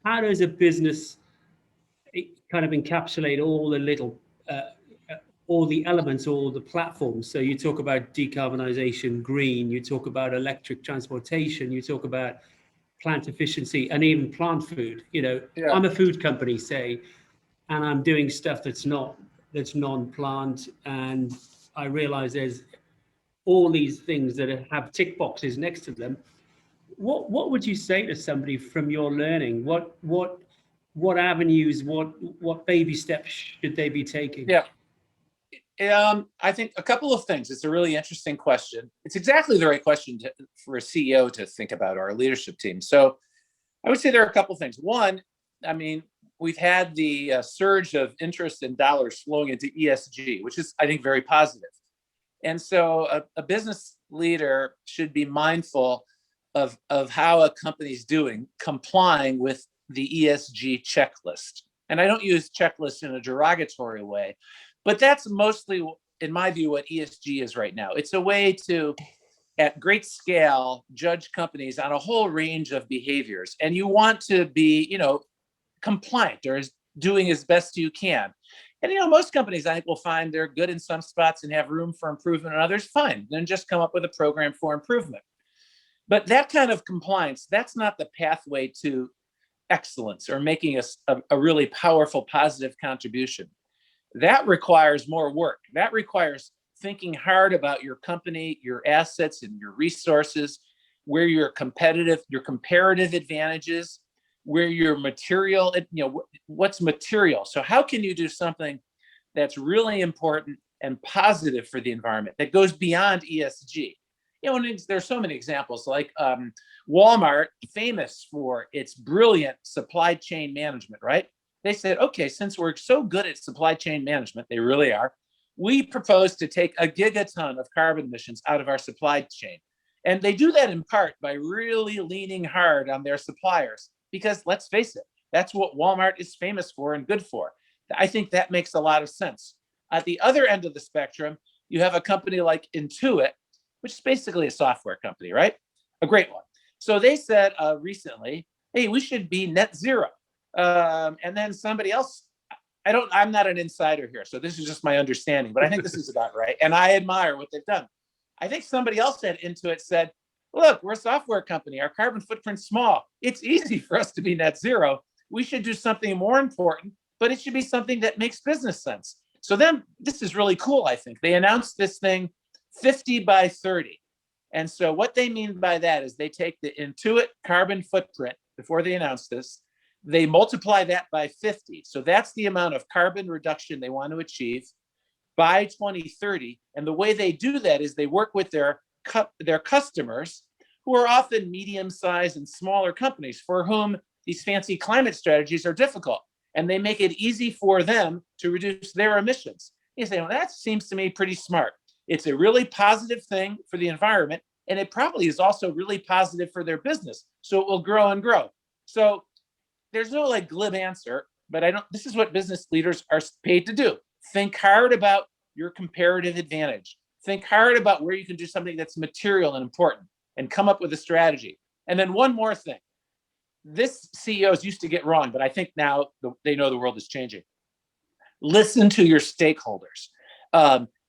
how does a business kind of encapsulate all the little, all the elements, all the platforms? So you talk about decarbonization, green, you talk about electric transportation, you talk about plant efficiency, and even plant food. Yeah. I'm a food company, say, and I'm doing stuff that's non-plant, and I realize there's all these things that have tick boxes next to them. What would you say to somebody from your learning? What avenues, what baby steps should they be taking? Yeah. I think a couple of things. It's a really interesting question. It's exactly the right question for a CEO to think about, our leadership team. So I would say there are a couple of things. One, I mean, we've had the surge of interest in dollars flowing into ESG, which is, I think, very positive. And so a business leader should be mindful of how a company's doing, complying with the ESG checklist. And I don't use checklist in a derogatory way, but that's mostly, in my view, what ESG is right now. It's a way to, at great scale, judge companies on a whole range of behaviors. And you want to be, compliant or doing as best you can. And, most companies, I think, will find they're good in some spots and have room for improvement in others. Fine. Then just come up with a program for improvement. But that kind of compliance, that's not the pathway to excellence or making a really powerful, positive contribution. That requires more work. That requires thinking hard about your company, your assets, and your resources, where your comparative advantages, where your material, what's material. So how can you do something that's really important and positive for the environment that goes beyond ESG? And there's so many examples, like Walmart, famous for its brilliant supply chain management, right? They said, okay, since we're so good at supply chain management, they really are, we propose to take a gigaton of carbon emissions out of our supply chain. And they do that in part by really leaning hard on their suppliers, because let's face it, that's what Walmart is famous for and good for. I think that makes a lot of sense. At the other end of the spectrum, you have a company like Intuit, which is basically a software company, right? A great one. So they said recently, hey, we should be net zero. And then somebody else, I'm not an insider here, so this is just my understanding, but I think this is about right. And I admire what they've done. I think somebody else at Intuit said, look, we're a software company. Our carbon footprint's small. It's easy for us to be net zero. We should do something more important, but it should be something that makes business sense. So then this is really cool, I think. They announced this thing 50 by 30. And so what they mean by that is they take the Intuit carbon footprint, before they announce this, they multiply that by 50. So that's the amount of carbon reduction they want to achieve by 2030. And the way they do that is they work with their customers, who are often medium-sized and smaller companies for whom these fancy climate strategies are difficult. And they make it easy for them to reduce their emissions. You say, well, that seems to me pretty smart. It's a really positive thing for the environment, and it probably is also really positive for their business. So it will grow and grow. So there's no glib answer, but this is what business leaders are paid to do. Think hard about your comparative advantage. Think hard about where you can do something that's material and important, and come up with a strategy. And then one more thing. This CEOs used to get wrong, but I think now they know the world is changing. Listen to your stakeholders.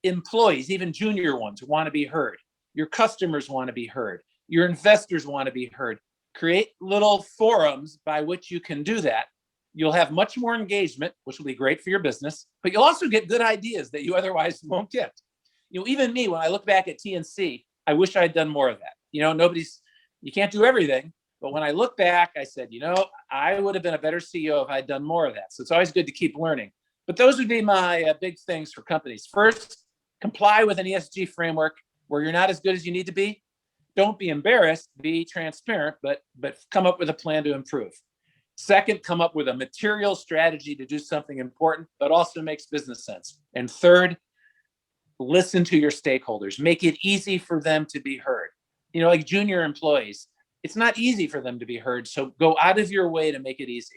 Employees, even junior ones, want to be heard. Your customers want to be heard. Your investors want to be heard. Create little forums by which you can do that. You'll have much more engagement, which will be great for your business, but you'll also get good ideas that you otherwise won't get. Even me, when I look back at TNC, I wish I had done more of that. You can't do everything, but when I look back, I said, I would have been a better CEO if I'd done more of that. So it's always good to keep learning. But those would be my big things for companies. First, comply with an ESG framework where you're not as good as you need to be. Don't be embarrassed, be transparent, but come up with a plan to improve. Second, come up with a material strategy to do something important, but also makes business sense. And third, listen to your stakeholders. Make it easy for them to be heard. Like junior employees, it's not easy for them to be heard. So go out of your way to make it easy.